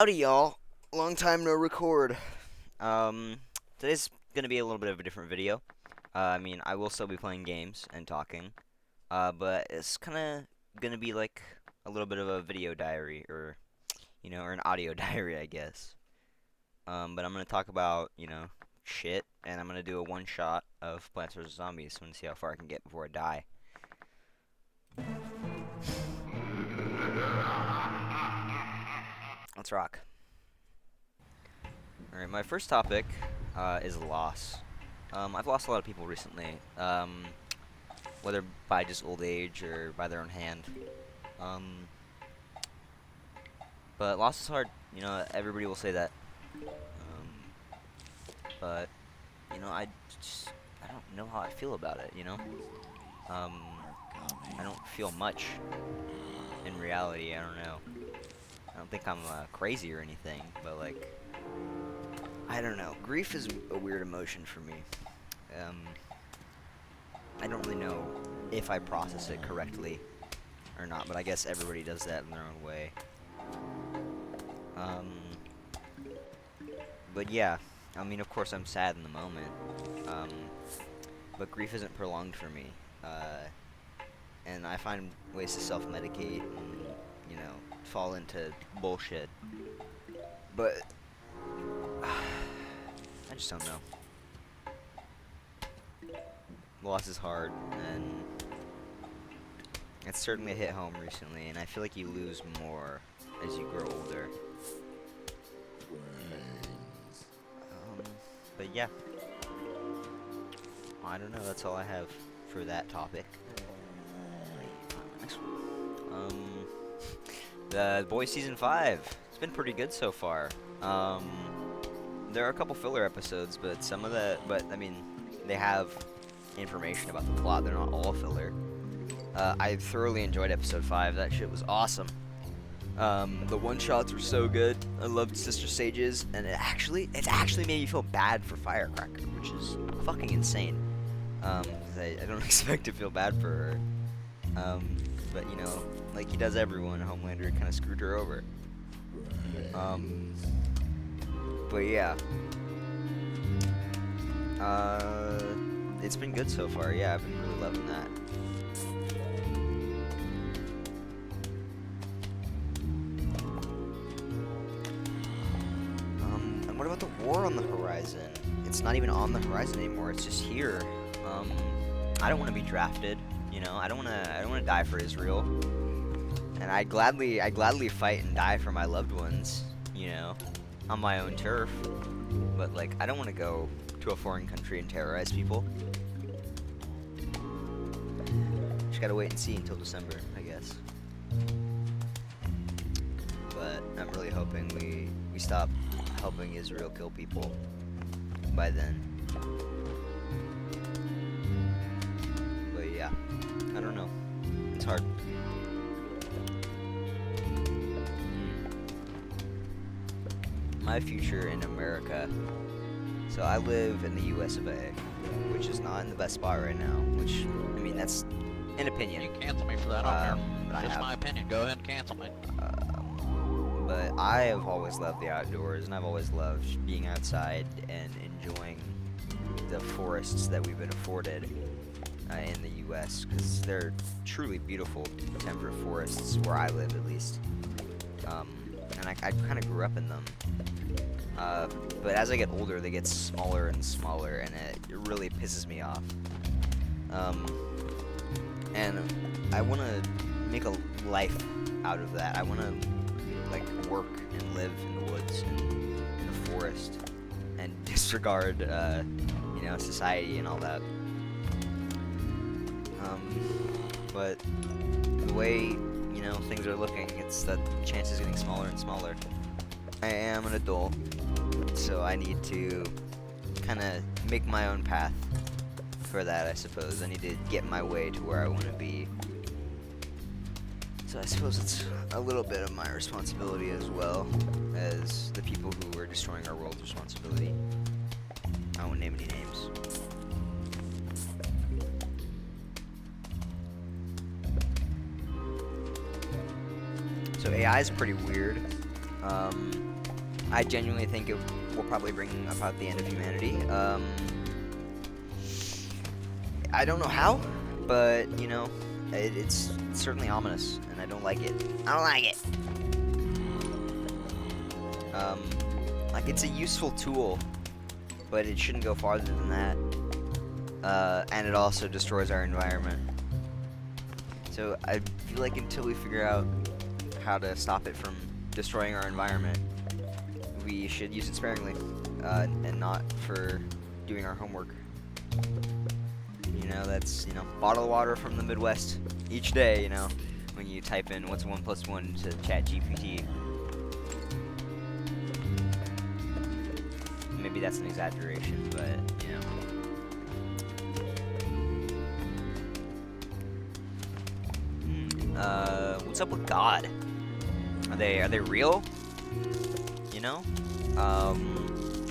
Howdy, y'all. Long time no record. Today's gonna be a little bit of a different video. I will still be playing games and talking, but it's kind of gonna be like a little bit of a video diary, or an audio diary, I guess. But I'm gonna talk about, shit, and I'm gonna do a one shot of Plants vs Zombies. So I'm gonna see how far I can get before I die. Let's rock. Alright, my first topic is loss. I've lost a lot of people recently, whether by just old age or by their own hand. Um, but loss is hard. Everybody will say that. But I just I don't know how I feel about it. Um, I don't feel much in reality. I don't know. I don't think I'm crazy or anything, but like, I don't know. Grief is a weird emotion for me. Um, I don't really know if I process it correctly or not, but I guess everybody does that in their own way. Um, but yeah, of course I'm sad in the moment, but grief isn't prolonged for me, and I find ways to self-medicate and, fall into bullshit, but I just don't know. Loss is hard, and it's certainly hit home recently, and I feel like you lose more as you grow older. But yeah, I don't know. That's all I have for that topic. Next one. The Boys Season 5. It's been pretty good so far. There are a couple filler episodes, but they have information about the plot. They're not all filler. I thoroughly enjoyed episode 5. That shit was awesome. The one-shots were so good. I loved Sister Sage's, and it's actually made me feel bad for Firecracker, which is fucking insane. 'Cause I don't expect to feel bad for her. But like he does everyone, Homelander kind of screwed her over. But yeah. It's been good so far. Yeah, I've been really loving that. And what about the war on the horizon? It's not even on the horizon anymore. It's just here. I don't want to be drafted. I don't want to die for Israel. And I gladly fight and die for my loved ones. On my own turf. But like, I don't want to go to a foreign country and terrorize people. Just gotta wait and see until December, I guess. But I'm really hoping we stop helping Israel kill people by then. But yeah, I don't know. It's hard. My future in America. So I live in the US of A, which is not in the best spot right now, which, that's an opinion. You can cancel me for that on But there. Just my opinion. Go ahead and cancel me. But I have always loved the outdoors, and I've always loved being outside and enjoying the forests that we've been afforded in the US, because they're truly beautiful temperate forests, where I live at least. And I kind of grew up in them. But as I get older, they get smaller and smaller, and it really pisses me off. And I want to make a life out of that. I want to work and live in the woods and in the forest, and disregard society and all that. But the way things are looking, it's that the chance is getting smaller and smaller. I am an adult, so I need to kind of make my own path for that, I suppose. I need to get my way to where I want to be. So I suppose it's a little bit of my responsibility, as well as the people who are destroying our world's responsibility. I won't name any names. So AI is pretty weird. I genuinely think it will probably bring about the end of humanity. I don't know how, but you know, it's certainly ominous, and I don't like it. I don't like it. Like it's a useful tool, but it shouldn't go farther than that. And it also destroys our environment. So I feel like until we figure out how to stop it from destroying our environment, we should use it sparingly, and not for doing our homework. You know, that's, you know, bottle of water from the Midwest each day, you know, when you type in what's 1 + 1 to ChatGPT. Maybe that's an exaggeration, but, you know. What's up with God? Are they real? You know?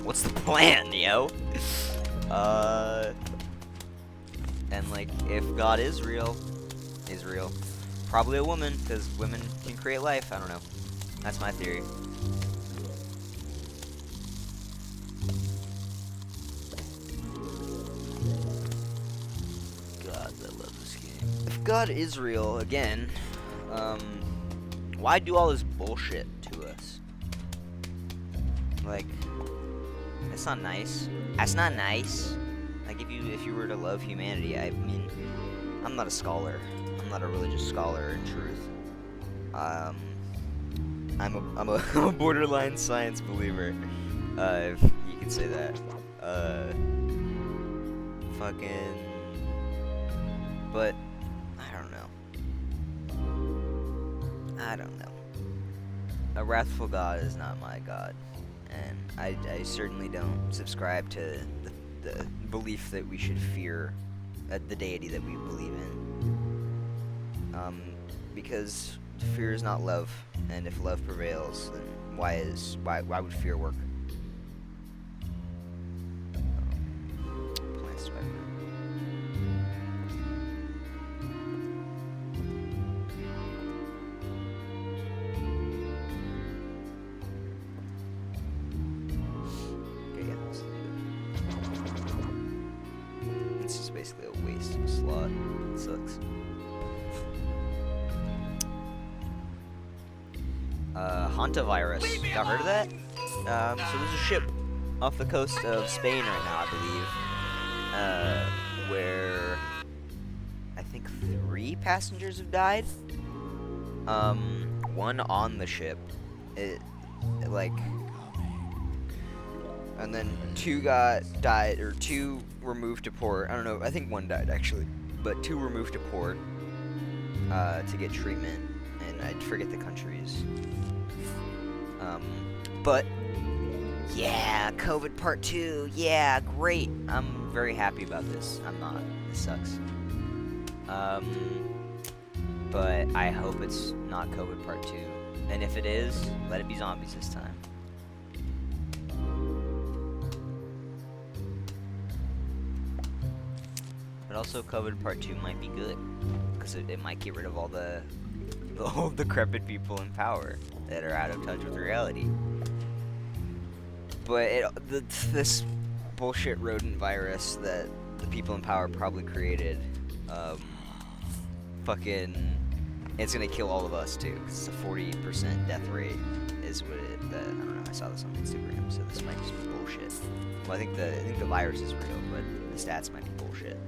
What's the plan, yo? And like, if God is real, probably a woman, because women can create life. I don't know. That's my theory. God, I love this game. If God is real, again, why do all this bullshit to us? Like, it's not nice. That's not nice. Like, if you were to love humanity, I mean, I'm not a scholar. I'm not a religious scholar in truth. I'm a borderline science believer, if you could say that. But I don't know. A wrathful God is not my God, and I certainly don't subscribe to the belief that we should fear the deity that we believe in. Because fear is not love, and if love prevails, then why would fear work? Plants to vibrate. Okay, yeah, let's do it. This is basically a waste of a slot. It sucks. Hantavirus. Y'all heard of that? So there's a ship off the coast of Spain right now, I believe, where I think 3 passengers have died. One on the ship, and then 2 died, or 2 were moved to port. I don't know. I think 1 died actually, but 2 were moved to port to get treatment, and I forget the countries. But yeah, COVID part 2. Yeah, great. I'm very happy about this. I'm not. This sucks. But I hope it's not COVID part 2. And if it is, let it be zombies this time. But also, COVID part 2 might be good, because it might get rid of all the old decrepit people in power that are out of touch with reality. But this bullshit rodent virus that the people in power probably created, it's gonna kill all of us too. 'Cause it's a 40% death rate is what it. I don't know. I saw this on Instagram, so this might just be bullshit. Well, I think the virus is real, but the stats might be bullshit.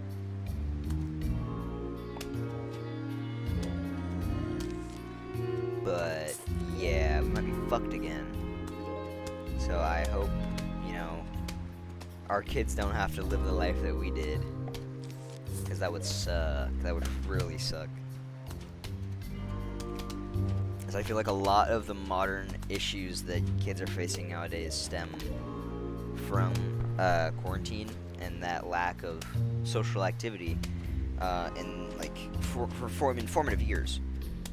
But yeah, we might be fucked again. So I hope, you know, our kids don't have to live the life that we did, because that would suck. That would really suck. Because I feel like a lot of the modern issues that kids are facing nowadays stem from quarantine and that lack of social activity in like formative years.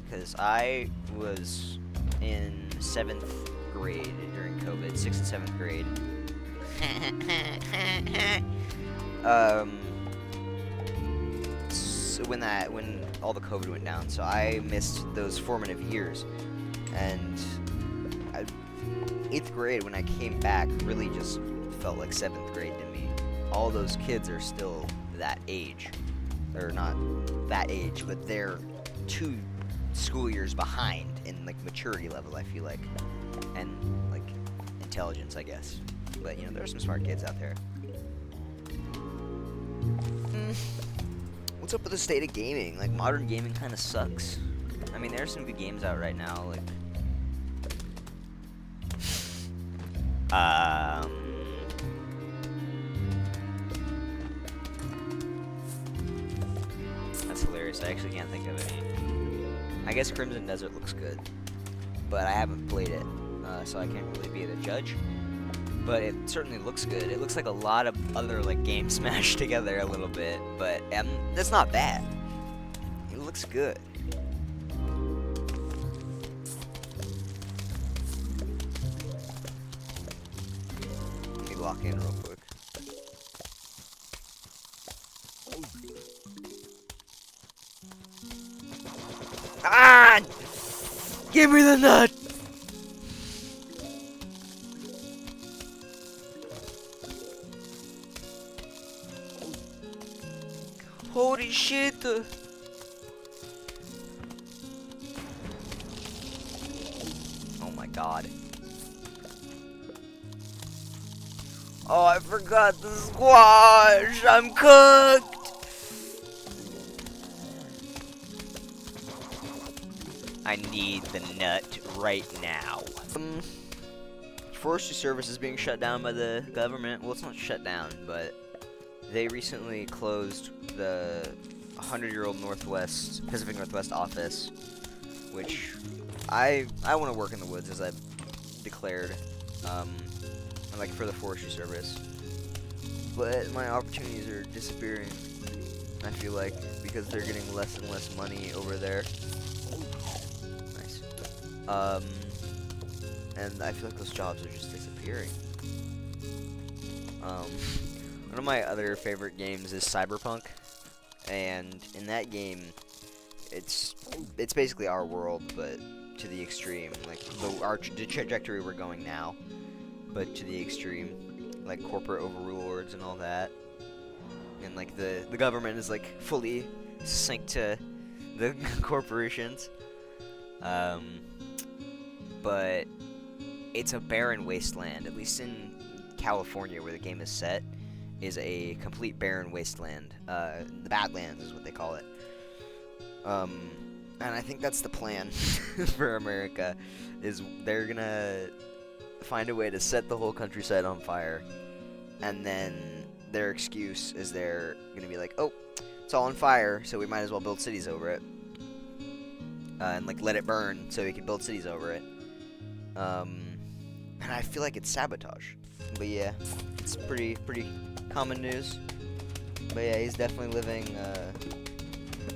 Because I was in 7th grade during COVID, 6th and 7th grade. So when all the COVID went down, so I missed those formative years, and 8th grade when I came back really just felt like 7th grade to me. All those kids are still that age. They're not that age, but they're 2 school years behind in like maturity level, I feel like, and like intelligence, I guess. But you know, there are some smart kids out there. What's up with the state of gaming? Like, modern gaming kind of sucks. I mean, there are some good games out right now, like that's hilarious. I actually can't think of any. I guess Crimson Desert looks good, but I haven't played it, so I can't really be the judge. But it certainly looks good. It looks like a lot of other like games smashed together a little bit, but that's not bad. It looks good. Let me lock in real quick. Ah! Give me the nut! Holy shit! Oh my god. Oh, I forgot the squash! I'm cooked! I need the nut right now. Forestry Service is being shut down by the government. Well, it's not shut down, but they recently closed the 100-year-old Pacific Northwest office, which I want to work in the woods, as I've declared, like for the Forestry Service. But my opportunities are disappearing, I feel like, because they're getting less and less money over there. Nice. And I feel like those jobs are just disappearing. One of my other favorite games is Cyberpunk, and in that game, it's basically our world, but to the extreme, like the trajectory we're going now, but to the extreme, like corporate overlords and all that, and like the government is like fully synced to the corporations, but it's a barren wasteland, at least in California where the game is set. Is a complete barren wasteland. The Badlands is what they call it. And I think that's the plan for America, is they're gonna find a way to set the whole countryside on fire, and then their excuse is they're gonna be like, oh, it's all on fire, so we might as well build cities over it, and like let it burn so we can build cities over it. And I feel like it's sabotage. But yeah, it's pretty common news. But yeah, he's definitely living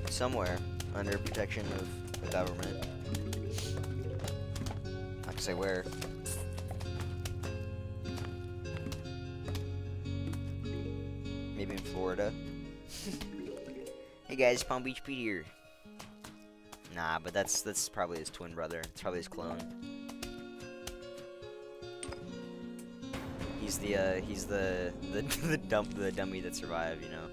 somewhere under protection of the government. I can say where. Maybe in Florida. Hey guys, Palm Beach Pete here. Nah, but that's probably his twin brother. It's probably his clone. He's the the dummy that survived, you know.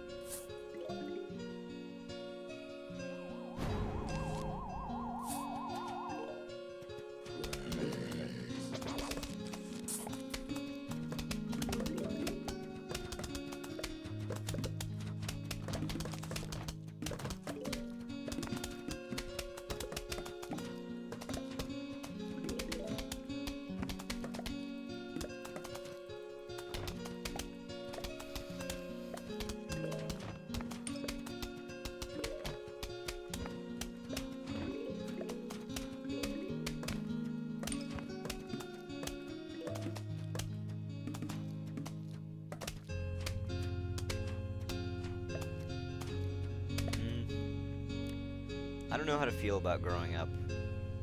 I don't know how to feel about growing up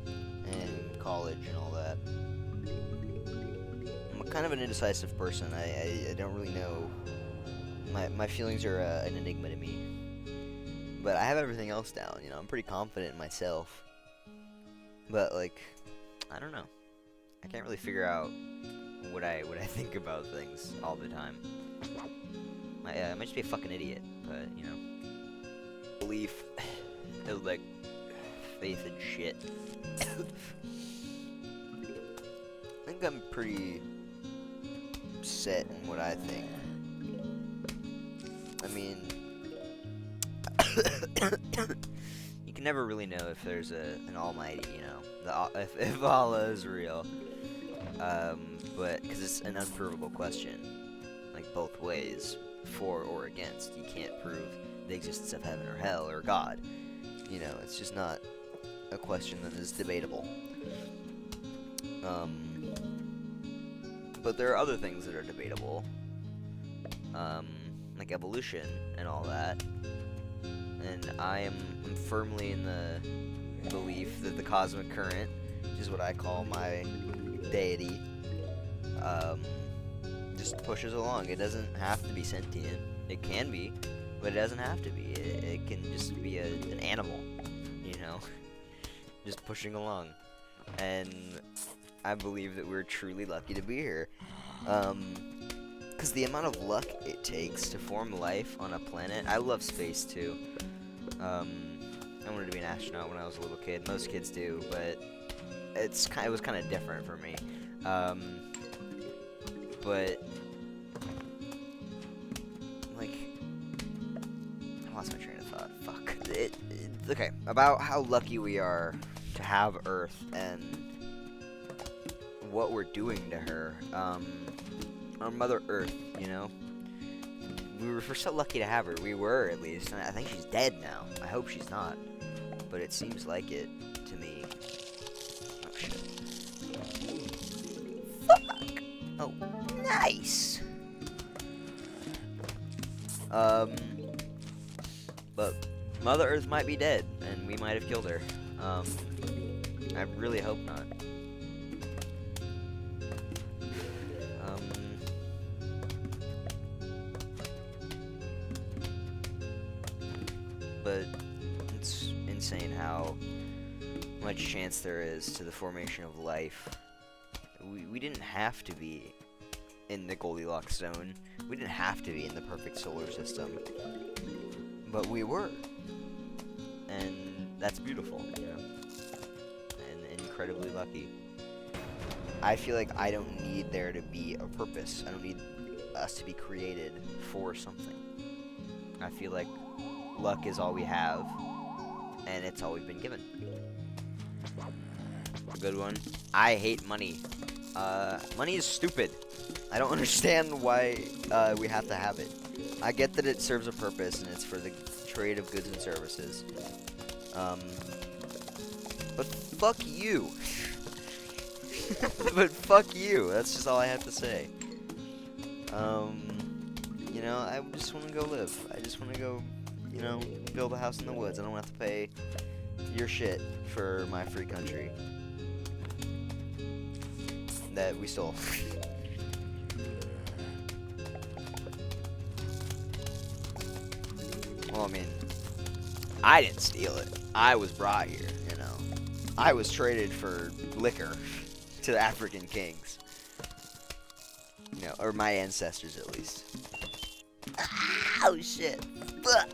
and college and all that. I'm kind of an indecisive person. I don't really know. My feelings are an enigma to me. But I have everything else down, you know. I'm pretty confident in myself. But, like, I don't know. I can't really figure out what I think about things all the time. I might just be a fucking idiot, but you know, belief, like faith and shit. I think I'm pretty set in what I think. I mean, you can never really know if there's an almighty, you know, if Allah is real. But because it's an unprovable question, like both ways, for or against. You can't prove the existence of heaven or hell or God. You know, it's just not a question that is debatable. But there are other things that are debatable, like evolution and all that. And I am firmly in the belief that the cosmic current, which is what I call my deity, just pushes along. It doesn't have to be sentient. It can be, but it doesn't have to be. It can just be an animal, you know, just pushing along. And I believe that we're truly lucky to be here. Because the amount of luck it takes to form life on a planet. I love space too. I wanted to be an astronaut when I was a little kid. Most kids do, but it was kind of different for me. But like, I lost my train of thought. Fuck. Okay, about how lucky we are to have Earth and what we're doing to her. Our Mother Earth, you know. We're so lucky to have her. We were, at least. And I think she's dead now. I hope she's not. But it seems like it to me. Oh, shit. Fuck! Oh, nice! But Mother Earth might be dead, and we might have killed her. I really hope not. But it's insane how much chance there is to the formation of life. We didn't have to be in the Goldilocks zone. We didn't have to be in the perfect solar system. But we were. And that's beautiful, you know. And incredibly lucky. I feel like I don't need there to be a purpose. I don't need us to be created for something. I feel like luck is all we have, and it's all we've been given. A good one. I hate money. Money is stupid. I don't understand why we have to have it. I get that it serves a purpose, and it's for the trade of goods and services. But fuck you. But fuck you. That's just all I have to say. You know, I just want to go live. I just want to go, you know, build a house in the woods. I don't have to pay your shit for my free country that we stole. Well, I mean, I didn't steal it. I was brought here, you know. I was traded for liquor to the African kings. You know, or my ancestors at least. Oh shit. Fuck.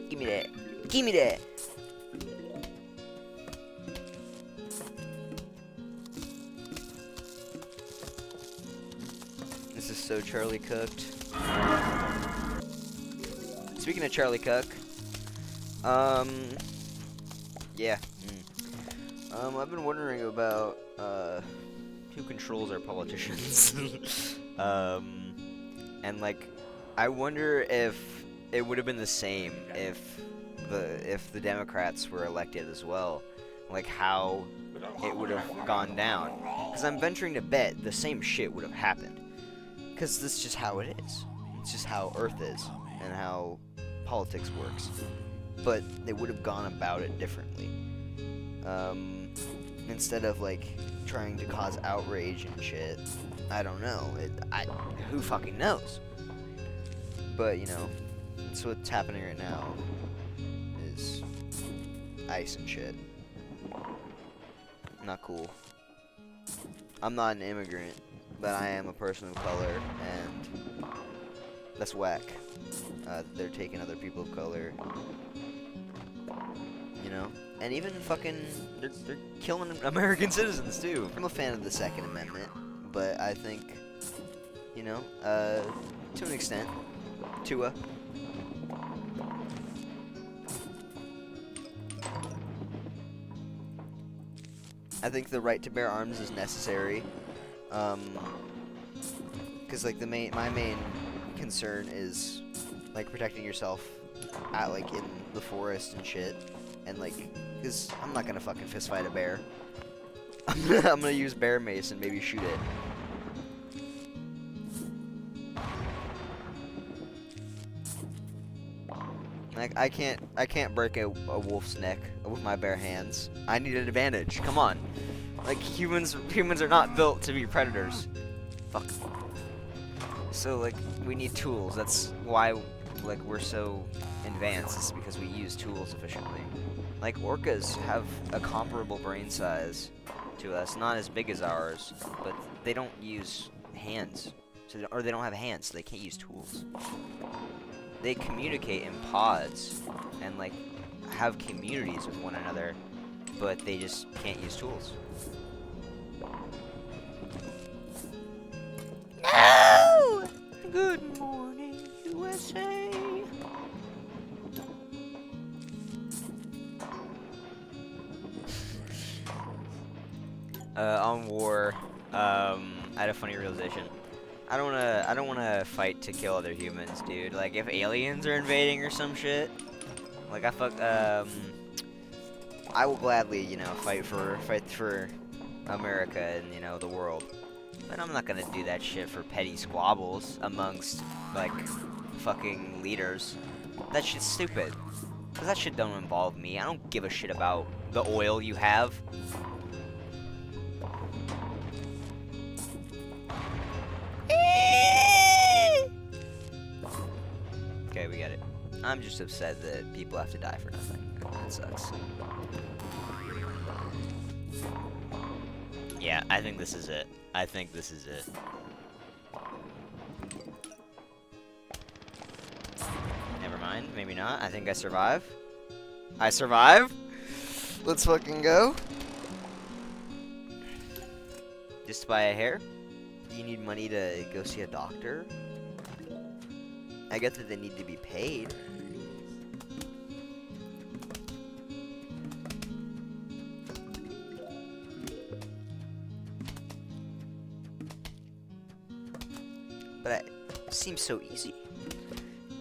Give me that. Give me that. This is so Charlie cooked. Speaking of Charlie Cook, yeah. I've been wondering about who controls our politicians. And like, I wonder if it would have been the same if the Democrats were elected as well. Like how it would have gone down. Because I'm venturing to bet the same shit would have happened. Because this is just how it is. It's just how Earth is and how politics works. But they would have gone about it differently. Instead of like trying to cause outrage and shit. I don't know. Who fucking knows? But you know, that's what's happening right now. Is ice and shit. Not cool. I'm not an immigrant, but I am a person of color, and that's whack. They're taking other people of color, you know? And even fucking, they're killing American citizens, too. I'm a fan of the Second Amendment, but I think, you know, to an extent, I think the right to bear arms is necessary, because like my main concern is like protecting yourself at like in the forest and shit, and like, because I'm not gonna fucking fist fight a bear. I'm gonna use bear mace and maybe shoot it. Like I can't break a wolf's neck with my bare hands. I need an advantage. Come on. Like humans are not built to be predators. Fuck. So like we need tools. That's why like we're so advanced. It's because we use tools efficiently. Like orcas have a comparable brain size to us, not as big as ours, but they don't use hands. Or they don't have hands, so they can't use tools. They communicate in pods and like have communities with one another, but they just can't use tools. No! Good morning, USA. On war, I had a funny realization. I don't wanna fight to kill other humans, dude. Like if aliens are invading or some shit, like I will gladly, you know, fight for America and, you know, the world. But I'm not gonna do that shit for petty squabbles amongst like fucking leaders. That shit's stupid. Cause that shit don't involve me. I don't give a shit about the oil you have. Okay, we get it. I'm just upset that people have to die for nothing. That sucks. Yeah, I think this is it. I think this is it. Never mind, maybe not. I think I survive. I survive? Let's fucking go. Just by a hair? You need money to go see a doctor? I get that they need to be paid. But it seems so easy.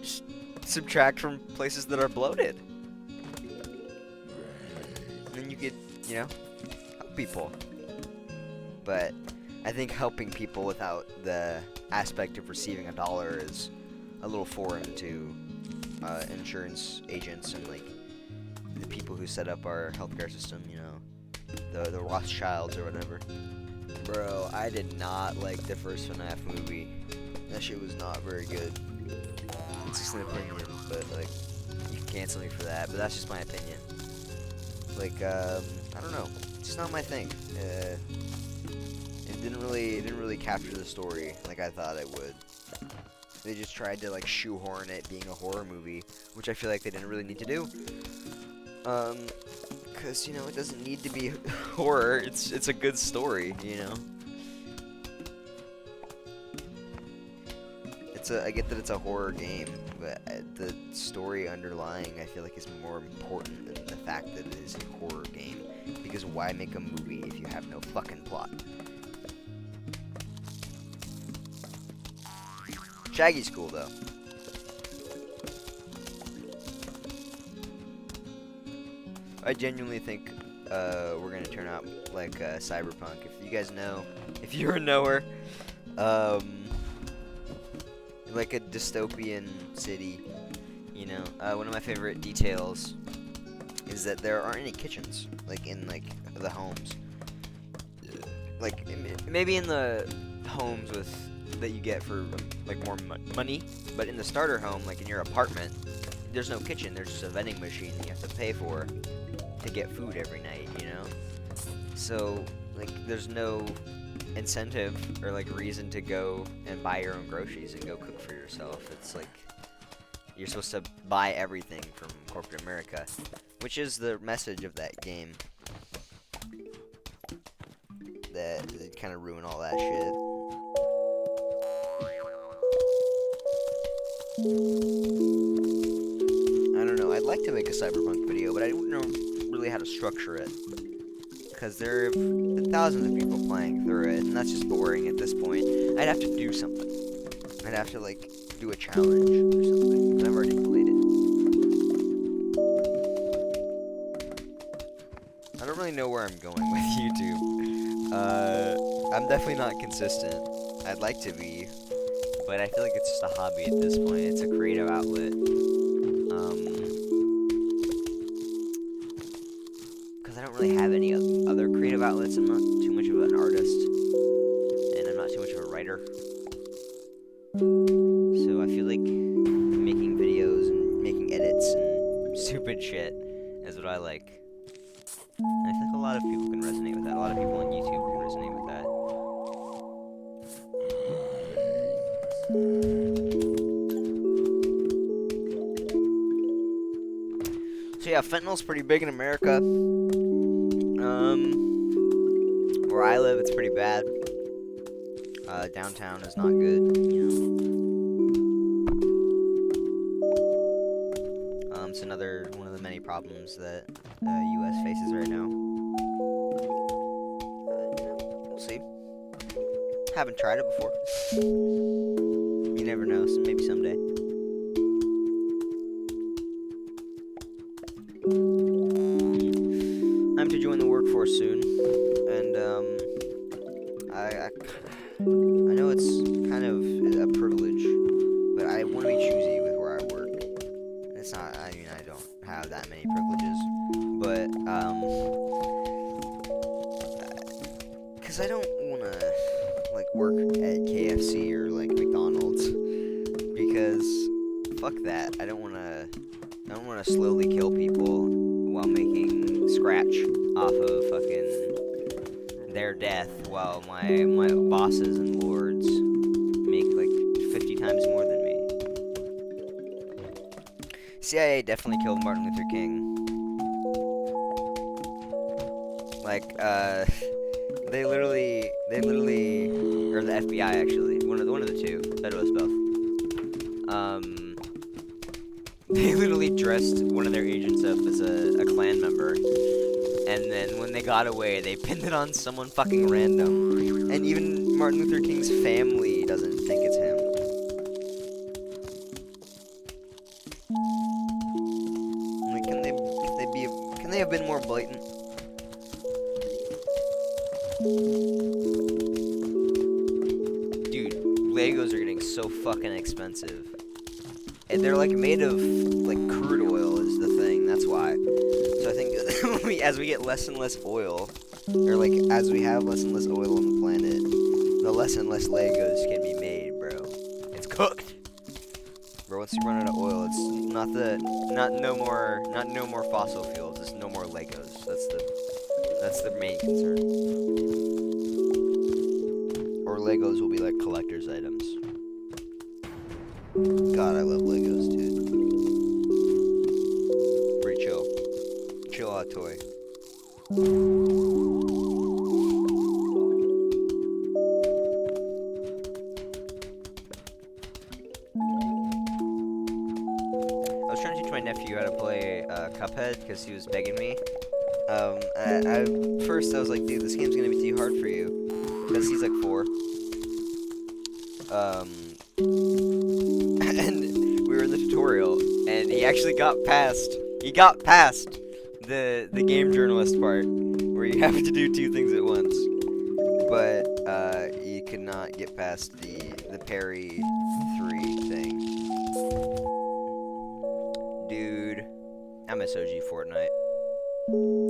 Just subtract from places that are bloated. And then you could, you know, help people. But I think helping people without the aspect of receiving a dollar is a little foreign to insurance agents and like the people who set up our healthcare system, you know, the Rothschilds or whatever. Bro, I did not like the first FNAF movie. That shit was not very good. It's just an opinion, but like you can cancel me for that, but that's just my opinion. Like I don't know, it's just not my thing. It didn't really capture the story like I thought it would. They just tried to like shoehorn it being a horror movie, which I feel like they didn't really need to do. Cause you know it doesn't need to be horror. It's a good story, you know. I get that it's a horror game, but the story underlying I feel like is more important than the fact that it is a horror game. Because why make a movie if you have no fucking plot? Shaggy's cool though. I genuinely think we're gonna turn out like Cyberpunk. If you guys know, if you're a knower, like a dystopian city, you know. One of my favorite details is that there aren't any kitchens, like in like the homes. Like maybe in the homes that you get for like more money, but in the starter home, like in your apartment, there's no kitchen. There's just a vending machine that you have to pay for, to get food every night, you know? So, like, there's no incentive or, like, reason to go and buy your own groceries and go cook for yourself. It's like, you're supposed to buy everything from corporate America, which is the message of that game. That kind of ruin all that shit. I don't know, I'd like to make a cyberpunk video, but I don't know really how to structure it. Because there are thousands of people playing through it, and that's just boring at this point. I'd have to do something. I'd have to, like, do a challenge or something, but I've already played it. I don't really know where I'm going with YouTube. I'm definitely not consistent. I'd like to be, but I feel like it's just a hobby at this point. It's a creative outlet. Because I don't really have any other creative outlets. I'm not too much of an artist, and I'm not too much of a writer. So I feel like making videos and making edits and stupid shit is what I like. And I feel like a lot of people can resonate with that. A lot of people on YouTube can resonate with that. So yeah, fentanyl's pretty big in America. Where I live, it's pretty bad. Downtown is not good, you know. It's another one of the many problems that the U.S. faces right now. We'll see. Haven't tried it before. You never know, so maybe someday. I'm to join the workforce soon, and I know it's kind of a privilege, but I want to be choosy with where I work. It's not, I mean, I don't have that many privileges, but because I don't want to, like, work at KFC or, like, McDonald's, because fuck that. I don't want to slowly kill people while making scratch off of fucking their death, while my bosses and lords make like 50 times more than me. CIA definitely killed Martin Luther King. Like, they literally, or the FBI actually, one of the two, that was both. They literally dressed one of their agents up as a Klan member, and then when they got away, they pinned it on someone fucking random, and even Martin Luther King's family doesn't think it's him. Like, can they have been more blatant? Dude, Legos are getting so fucking expensive. And they're like made of like crude oil is the thing. That's why. So I think as we get less and less oil, or like as we have less and less oil on the planet, the less and less Legos can be made, bro. It's cooked, bro. Once you run out of oil, it's not no more fossil fuels. It's no more Legos. That's the main concern. Or Legos will be like collector's items. God, I love Legos, dude. Pretty chill. Chill out toy. I was trying to teach my nephew how to play Cuphead because he was begging me. First I was like, dude, this game's gonna be too hard for you, because he's like 4. And we were in the tutorial, and he actually got past. He got past the game journalist part, where you have to do 2 things at once. But you could not get past the parry 3 thing. Dude, I miss OG Fortnite.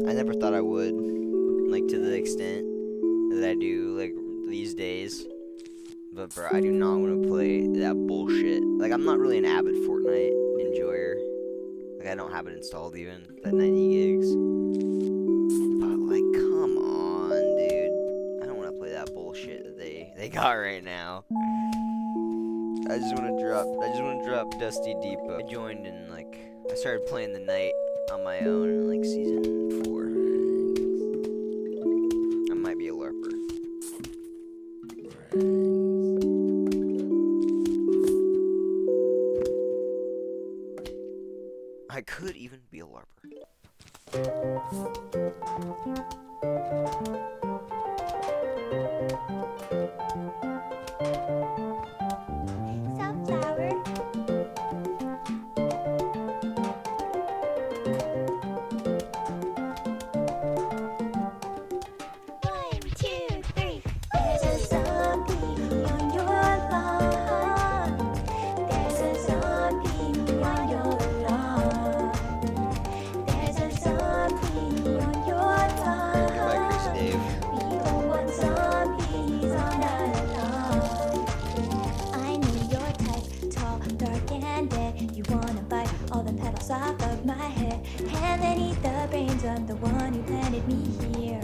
I never thought I would, like, to the extent that I do, like, these days. But, bro, I do not want to play that bullshit. Like, I'm not really an avid Fortnite enjoyer. Like, I don't have it installed even, that 90 gigs. But, like, come on, dude. I don't want to play that bullshit that they got right now. I just want to drop Dusty Depot. I joined in, like, I started playing the night on my own in, like, season 4. I might be a LARPer. I could even be a LARPer. Sunflower. 1, 2, 3. There's a zombie on your lawn. There's a zombie on your lawn. There's a zombie on your Goodbye, Chris lawn. Dave. We don't want zombies on our lawn. I know your type, tall, dark, and dead. You wanna bite all the petals off of my head, and then eat the brains of the one who planted me here.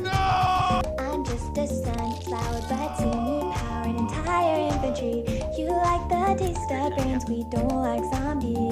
I'm just a sunflower, but you need power and entire infantry. You like the taste of brains, we don't like zombies.